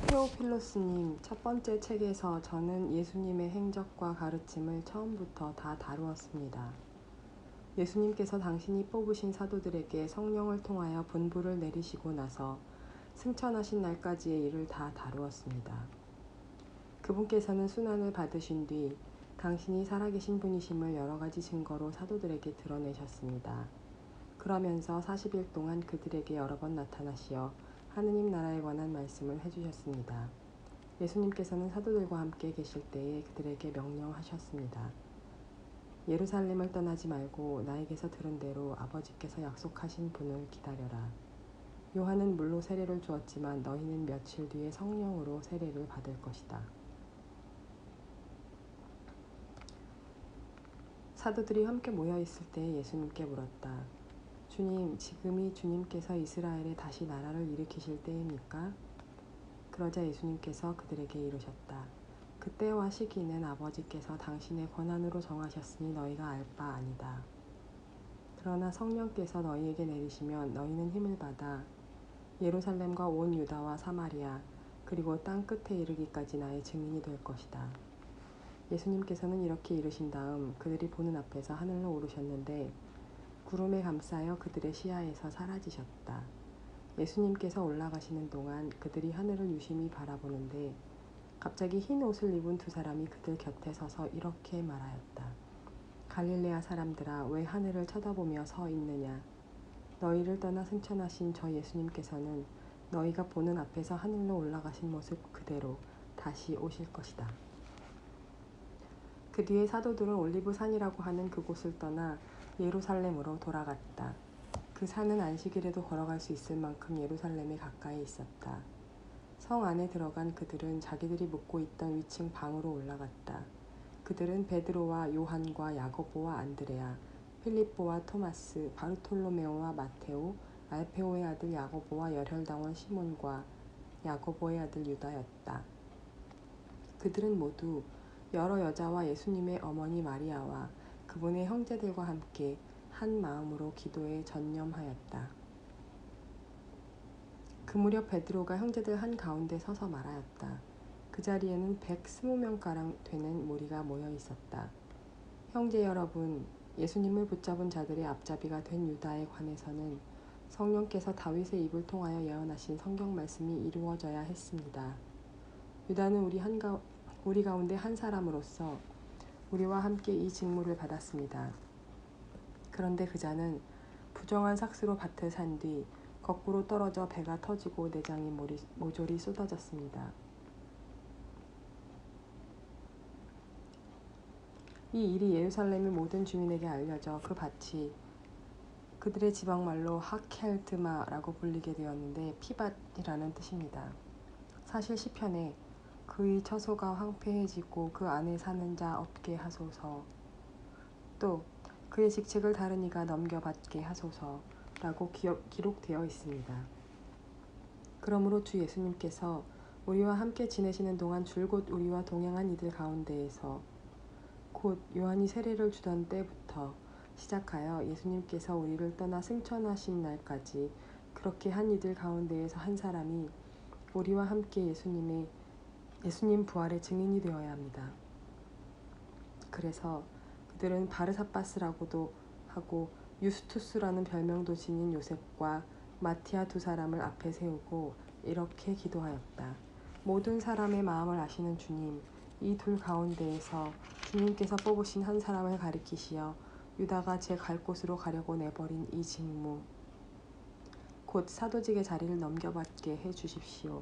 테오필로스님, 첫 번째 책에서 저는 예수님의 행적과 가르침을 처음부터 다 다루었습니다. 예수님께서 당신이 뽑으신 사도들에게 성령을 통하여 분부를 내리시고 나서 승천하신 날까지의 일을 다 다루었습니다. 그분께서는 순환을 받으신 뒤 당신이 살아계신 분이심을 여러 가지 증거로 사도들에게 드러내셨습니다. 그러면서 40일 동안 그들에게 여러 번 나타나시어 하느님 나라에 관한 말씀을 해주셨습니다. 예수님께서는 사도들과 함께 계실 때에 그들에게 명령하셨습니다. 예루살렘을 떠나지 말고 나에게서 들은 대로 아버지께서 약속하신 분을 기다려라. 요한은 물로 세례를 주었지만 너희는 며칠 뒤에 성령으로 세례를 받을 것이다. 사도들이 함께 모여 있을 때 예수님께 물었다. 주님, 지금이 주님께서 이스라엘에 다시 나라를 일으키실 때입니까? 그러자 예수님께서 그들에게 이르셨다. 그때와 시기는 아버지께서 당신의 권한으로 정하셨으니 너희가 알 바 아니다. 그러나 성령께서 너희에게 내리시면 너희는 힘을 받아 예루살렘과 온 유다와 사마리아 그리고 땅 끝에 이르기까지 나의 증인이 될 것이다. 예수님께서는 이렇게 이르신 다음 그들이 보는 앞에서 하늘로 오르셨는데 구름에 감싸여 그들의 시야에서 사라지셨다. 예수님께서 올라가시는 동안 그들이 하늘을 유심히 바라보는데 갑자기 흰 옷을 입은 두 사람이 그들 곁에 서서 이렇게 말하였다. 갈릴레아 사람들아, 왜 하늘을 쳐다보며 서 있느냐? 너희를 떠나 승천하신 저 예수님께서는 너희가 보는 앞에서 하늘로 올라가신 모습 그대로 다시 오실 것이다. 그 뒤에 사도들은 올리브산이라고 하는 그곳을 떠나 예루살렘으로 돌아갔다. 그 산은 안식일에도 걸어갈 수 있을 만큼 예루살렘에 가까이 있었다. 성 안에 들어간 그들은 자기들이 묵고 있던 위층 방으로 올라갔다. 그들은 베드로와 요한과 야고보와 안드레아, 필립보와 토마스, 바르톨로메오와 마테오, 알페오의 아들 야고보와 열혈당원 시몬과 야고보의 아들 유다였다. 그들은 모두 여러 여자와 예수님의 어머니 마리아와 그분의 형제들과 함께 한 마음으로 기도에 전념하였다. 그 무렵 베드로가 형제들 한가운데 서서 말하였다. 그 자리에는 120명가량 되는 무리가 모여 있었다. 형제 여러분, 예수님을 붙잡은 자들의 앞잡이가 된 유다에 관해서는 성령께서 다윗의 입을 통하여 예언하신 성경 말씀이 이루어져야 했습니다. 유다는 우리 가운데 한 사람으로서 우리와 함께 이 직무를 받았습니다. 그런데 그자는 부정한 삭스로 밭을 산 뒤 거꾸로 떨어져 배가 터지고 내장이 모조리 쏟아졌습니다. 이 일이 예루살렘의 모든 주민에게 알려져 그 밭이 그들의 지방말로 하켈드마라고 불리게 되었는데 피밭이라는 뜻입니다. 사실 시편에 그의 처소가 황폐해지고 그 안에 사는 자 없게 하소서, 또 그의 직책을 다른 이가 넘겨받게 하소서라고 기록되어 있습니다. 그러므로 주 예수님께서 우리와 함께 지내시는 동안 줄곧 우리와 동행한 이들 가운데에서 곧 요한이 세례를 주던 때부터 시작하여 예수님께서 우리를 떠나 승천하신 날까지 그렇게 한 이들 가운데에서 한 사람이 우리와 함께 예수님 부활의 증인이 되어야 합니다. 그래서 그들은 바르사바스라고도 하고 유스투스라는 별명도 지닌 요셉과 마티아 두 사람을 앞에 세우고 이렇게 기도하였다. 모든 사람의 마음을 아시는 주님, 이 둘 가운데에서 주님께서 뽑으신 한 사람을 가리키시어 유다가 제 갈 곳으로 가려고 내버린 이 직무, 곧 사도직의 자리를 넘겨받게 해주십시오.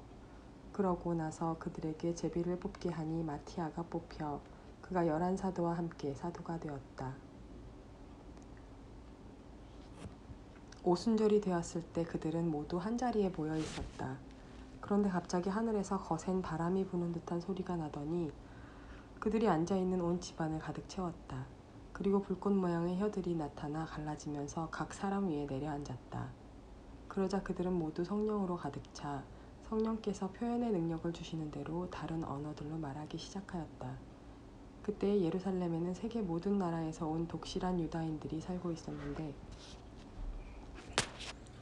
그러고 나서 그들에게 제비를 뽑게 하니 마티아가 뽑혀 그가 11사도와 함께 사도가 되었다. 오순절이 되었을 때 그들은 모두 한자리에 모여 있었다. 그런데 갑자기 하늘에서 거센 바람이 부는 듯한 소리가 나더니 그들이 앉아있는 온 집안을 가득 채웠다. 그리고 불꽃 모양의 혀들이 나타나 갈라지면서 각 사람 위에 내려앉았다. 그러자 그들은 모두 성령으로 가득 차 성령께서 표현의 능력을 주시는 대로 다른 언어들로 말하기 시작하였다. 그때 예루살렘에는 세계 모든 나라에서 온 독실한 유다인들이 살고 있었는데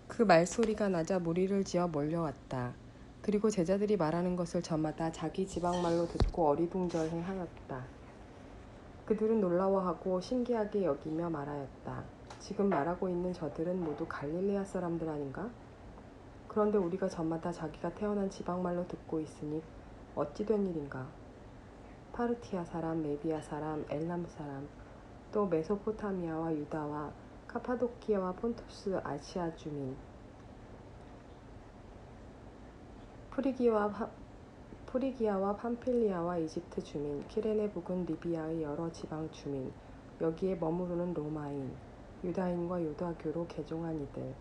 그 말소리가 나자 무리를 지어 몰려왔다. 그리고 제자들이 말하는 것을 저마다 자기 지방말로 듣고 어리둥절해 하였다. 그들은 놀라워하고 신기하게 여기며 말하였다. 지금 말하고 있는 저들은 모두 갈릴레아 사람들 아닌가? 그런데 우리가 저마다 자기가 태어난 지방말로 듣고 있으니 어찌 된 일인가? 파르티아 사람, 메디아 사람, 엘람 사람, 또 메소포타미아와 유다와 카파도키아와 폰투스 아시아 주민, 프리기아와 팜필리아와 이집트 주민, 키레네 부근 리비아의 여러 지방 주민, 여기에 머무르는 로마인, 유다인과 유다교로 개종한 이들,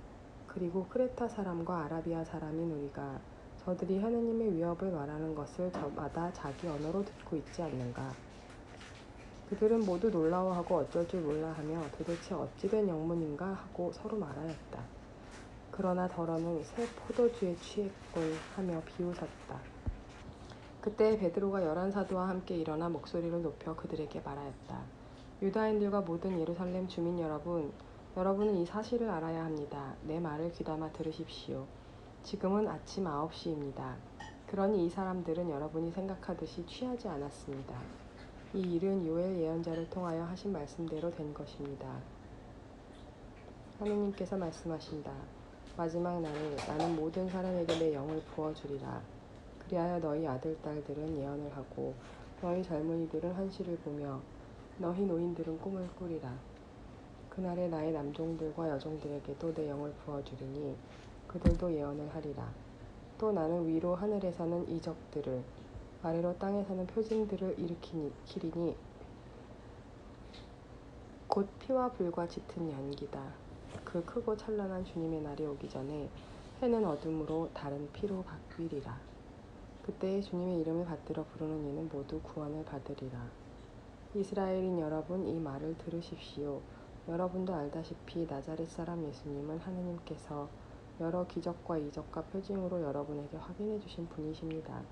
그리고 크레타 사람과 아라비아 사람인 우리가 저들이 하느님의 위협을 말하는 것을 저마다 자기 언어로 듣고 있지 않는가? 그들은 모두 놀라워하고 어쩔 줄 몰라하며 도대체 어찌된 영문인가 하고 서로 말하였다. 그러나 더러는 새 포도주에 취했군 하며 비웃었다. 그때 베드로가 11사도와 함께 일어나 목소리를 높여 그들에게 말하였다. 유다인들과 모든 예루살렘 주민 여러분, 여러분은 이 사실을 알아야 합니다. 내 말을 귀담아 들으십시오. 지금은 아침 9시입니다. 그러니 이 사람들은 여러분이 생각하듯이 취하지 않았습니다. 이 일은 요엘 예언자를 통하여 하신 말씀대로 된 것입니다. 하느님께서 말씀하신다. 마지막 날에 나는 모든 사람에게 내 영을 부어주리라. 그리하여 너희 아들, 딸들은 예언을 하고 너희 젊은이들은 환시를 보며 너희 노인들은 꿈을 꾸리라. 그날에 나의 남종들과 여종들에게도 내 영을 부어주리니 그들도 예언을 하리라. 또 나는 위로 하늘에서는 이적들을 아래로 땅에서는 표징들을 일으키리니 곧 피와 불과 짙은 연기다. 그 크고 찬란한 주님의 날이 오기 전에 해는 어둠으로 달은 피로 바뀌리라. 그때 주님의 이름을 받들어 부르는 이는 모두 구원을 받으리라. 이스라엘인 여러분, 이 말을 들으십시오. 여러분도 알다시피 나자렛 사람 예수님은 하느님께서 여러 기적과 이적과 표징으로 여러분에게 확인해 주신 분이십니다.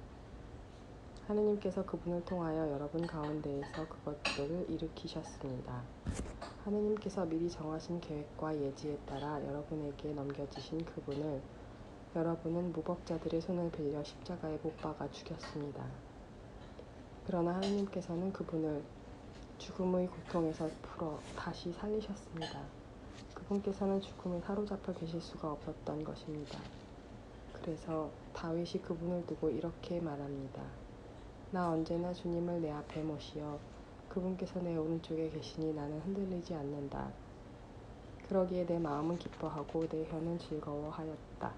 하느님께서 그분을 통하여 여러분 가운데에서 그것들을 일으키셨습니다. 하느님께서 미리 정하신 계획과 예지에 따라 여러분에게 넘겨주신 그분을 여러분은 무법자들의 손을 빌려 십자가에 못 박아 죽였습니다. 그러나 하느님께서는 그분을 죽음의 고통에서 풀어 다시 살리셨습니다. 그분께서는 죽음에 사로잡혀 계실 수가 없었던 것입니다. 그래서 다윗이 그분을 두고 이렇게 말합니다. 나 언제나 주님을 내 앞에 모시어 그분께서 내 오른쪽에 계시니 나는 흔들리지 않는다. 그러기에 내 마음은 기뻐하고 내 혀는 즐거워하였다.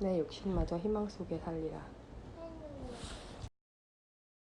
내 육신마저 희망 속에 살리라.